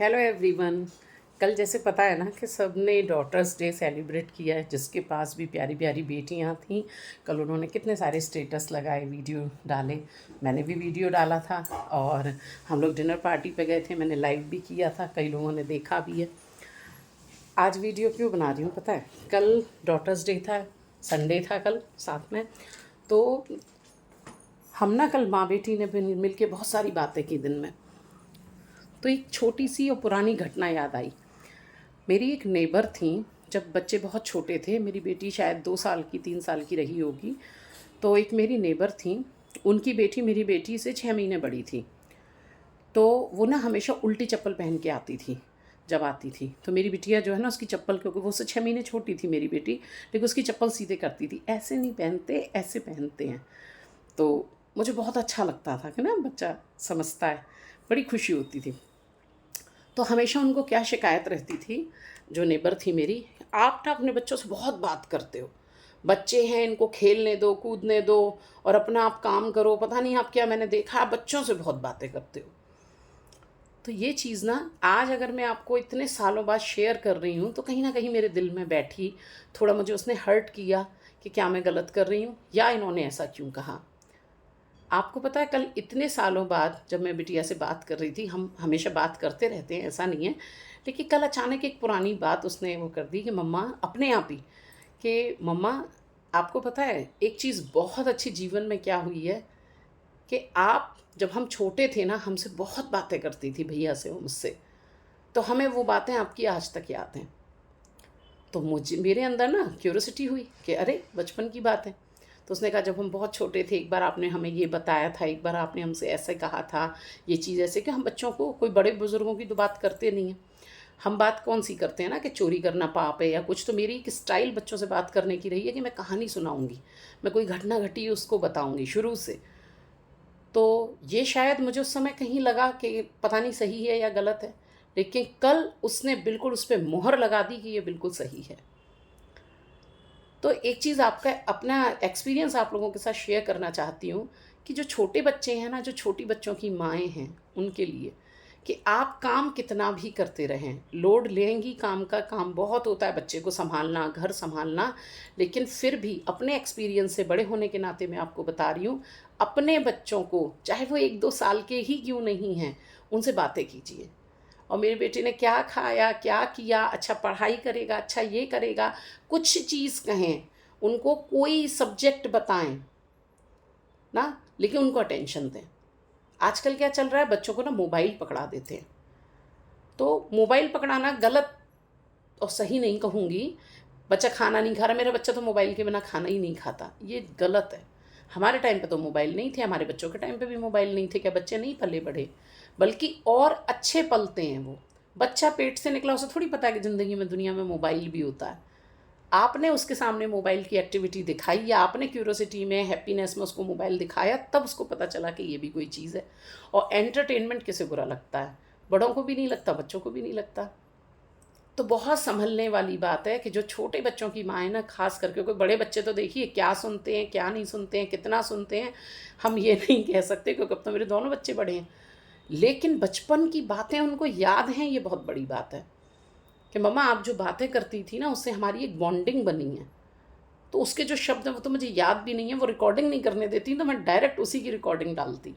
Hello everyone. कल जैसे पता है ना कि सब ने डॉटर्स डे सेलिब्रेट किया है, जिसके पास भी प्यारी प्यारी बेटियां थीं। कल उन्होंने कितने सारे स्टेटस लगाए, वीडियो डाले। मैंने भी वीडियो डाला था और हम लोग डिनर पार्टी पे गए थे, मैंने लाइव भी किया था, कई लोगों ने देखा भी है। आज वीडियो क्यों बना रही हूँ पता है? कल डॉटर्स डे था, संडे था कल साथ में। तो हम ना कल माँ बेटी ने मिल के बहुत सारी बातें की दिन में। तो एक छोटी सी और पुरानी घटना याद आई। मेरी एक नेबर थी, जब बच्चे बहुत छोटे थे, मेरी बेटी शायद 2 साल की 3 साल की रही होगी। तो एक मेरी नेबर थी, उनकी बेटी मेरी बेटी से 6 महीने बड़ी थी। तो वो ना हमेशा उल्टी चप्पल पहन के आती थी जब आती थी। तो मेरी बिटिया जो है ना, उसकी चप्पल, क्योंकि वो उससे 6 महीने छोटी थी मेरी बेटी, लेकिन उसकी चप्पल सीधे करती थी, ऐसे नहीं पहनते, ऐसे पहनते हैं। तो मुझे बहुत अच्छा लगता था कि ना बच्चा समझता है, बड़ी खुशी होती थी। तो हमेशा उनको क्या शिकायत रहती थी, जो नेबर थी मेरी, आप ना अपने बच्चों से बहुत बात करते हो, बच्चे हैं इनको खेलने दो, कूदने दो, और अपना आप काम करो। पता नहीं आप क्या, मैंने देखा आप बच्चों से बहुत बातें करते हो। तो ये चीज़ ना आज अगर मैं आपको इतने सालों बाद शेयर कर रही हूँ, तो कहीं ना कहीं मेरे दिल में बैठी, थोड़ा मुझे उसने हर्ट किया कि क्या मैं गलत कर रही हूँ या इन्होंने ऐसा क्यों कहा। आपको पता है, कल इतने सालों बाद जब मैं बिटिया से बात कर रही थी, हम हमेशा बात करते रहते हैं, ऐसा नहीं है, लेकिन कल अचानक एक पुरानी बात उसने वो कर दी कि मम्मा, अपने आप ही, कि मम्मा आपको पता है एक चीज़ बहुत अच्छी जीवन में क्या हुई है, कि आप जब हम छोटे थे ना, हमसे बहुत बातें करती थी भैया से और मुझसे, तो हमें वो बातें आपकी आज तक याद हैं। तो मुझे, मेरे अंदर ना क्यूरोसिटी हुई कि अरे बचपन की बात है। तो उसने कहा जब हम बहुत छोटे थे, एक बार आपने हमें ये बताया था, एक बार आपने हमसे ऐसे कहा था, ये चीज़ ऐसे, कि हम बच्चों को, कोई बड़े बुज़ुर्गों की तो बात करते नहीं हैं, हम बात कौन सी करते हैं ना कि चोरी करना पाप है या कुछ। तो मेरी एक स्टाइल बच्चों से बात करने की रही है कि मैं कहानी सुनाऊंगी, मैं कोई घटना घटी उसको बताऊंगी शुरू से। तो ये शायद मुझे उस समय कहीं लगा कि पता नहीं सही है या गलत है, लेकिन कल उसने बिल्कुल उस पर मोहर लगा दी कि ये बिल्कुल सही है। तो एक चीज़ आपका अपना एक्सपीरियंस आप लोगों के साथ शेयर करना चाहती हूँ, कि जो छोटे बच्चे हैं ना, जो छोटी बच्चों की माएँ हैं, उनके लिए, कि आप काम कितना भी करते रहें, लोड लेंगी काम का, काम बहुत होता है बच्चे को संभालना, घर संभालना, लेकिन फिर भी अपने एक्सपीरियंस से, बड़े होने के नाते मैं आपको बता रही हूँ, अपने बच्चों को, चाहे वो 1-2 साल के ही क्यों नहीं हैं, उनसे बातें कीजिए। और मेरे बेटे ने क्या खाया, क्या किया, अच्छा पढ़ाई करेगा, अच्छा ये करेगा, कुछ चीज़ कहें, उनको कोई सब्जेक्ट बताएं ना, लेकिन उनको अटेंशन दें। आजकल क्या चल रहा है, बच्चों को ना मोबाइल पकड़ा देते हैं। तो मोबाइल पकड़ाना गलत और सही नहीं कहूँगी। बच्चा खाना नहीं खा रहा, मेरा बच्चा तो मोबाइल के बिना खाना ही नहीं खाता, ये गलत है। हमारे टाइम पे तो मोबाइल नहीं थे, हमारे बच्चों के टाइम पे भी मोबाइल नहीं थे। क्या बच्चे नहीं पले बढ़े, बल्कि और अच्छे पलते हैं वो। बच्चा पेट से निकला, उसे थोड़ी पता है कि ज़िंदगी में, दुनिया में मोबाइल भी होता है। आपने उसके सामने मोबाइल की एक्टिविटी दिखाई, या आपने क्यूरोसिटी में, हैप्पीनेस में उसको मोबाइल दिखाया, तब उसको पता चला कि ये भी कोई चीज़ है। और एंटरटेनमेंट किसे बुरा लगता है? बड़ों को भी नहीं लगता, बच्चों को भी नहीं लगता। तो बहुत संभलने वाली बात है कि जो छोटे बच्चों की माँ है ना, खास करके, क्योंकि बड़े बच्चे तो देखिए क्या सुनते हैं, क्या नहीं सुनते हैं, कितना सुनते हैं, हम ये नहीं कह सकते, क्योंकि अब तो मेरे दोनों बच्चे बड़े हैं। लेकिन बचपन की बातें उनको याद हैं, ये बहुत बड़ी बात है। कि मम्मा आप जो बातें करती थी ना, उससे हमारी एक बॉन्डिंग बनी है। तो उसके जो शब्द हैं वो तो मुझे याद भी नहीं है, वो रिकॉर्डिंग नहीं करने देती, तो मैं डायरेक्ट उसी की रिकॉर्डिंग डालती,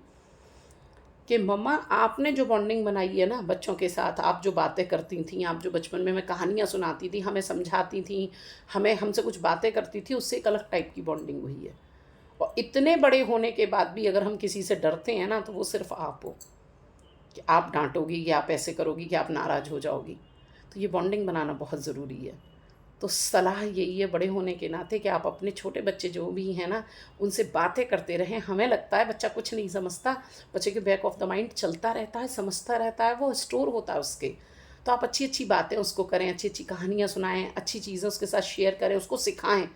कि मम्मा आपने जो बॉन्डिंग बनाई है ना बच्चों के साथ, आप जो बातें करती थी, आप जो बचपन में मैं कहानियाँ सुनाती थी, हमें समझाती थी, हमें हमसे कुछ बातें करती थी, उससे एक अलग टाइप की बॉन्डिंग हुई है। और इतने बड़े होने के बाद भी अगर हम किसी से डरते हैं ना, तो वो सिर्फ आप हो, कि आप डांटोगी, कि आप ऐसे करोगी, कि आप नाराज़ हो जाओगी। तो ये बॉन्डिंग बनाना बहुत ज़रूरी है। तो सलाह यही है बड़े होने के नाते, कि आप अपने छोटे बच्चे जो भी हैं ना, उनसे बातें करते रहें। हमें लगता है बच्चा कुछ नहीं समझता, बच्चे के बैक ऑफ द माइंड चलता रहता है, समझता रहता है, वो स्टोर होता है उसके। तो आप अच्छी अच्छी बातें उसको करें, अच्छी अच्छी कहानियाँ सुनाएं, अच्छी चीज़ें उसके साथ शेयर करें, उसको सिखाएं।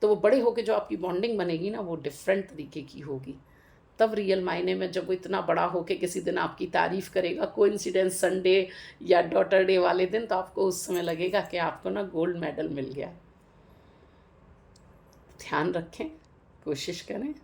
तो वो बड़े होकर जो आपकी बॉन्डिंग बनेगी ना, वो डिफरेंट तरीके की होगी। तब रियल मायने में जब वो इतना बड़ा होके किसी दिन आपकी तारीफ़ करेगा, कोइंसिडेंस संडे या डॉटर डे वाले दिन, तो आपको उस समय लगेगा कि आपको ना गोल्ड मेडल मिल गया। ध्यान रखें, कोशिश करें।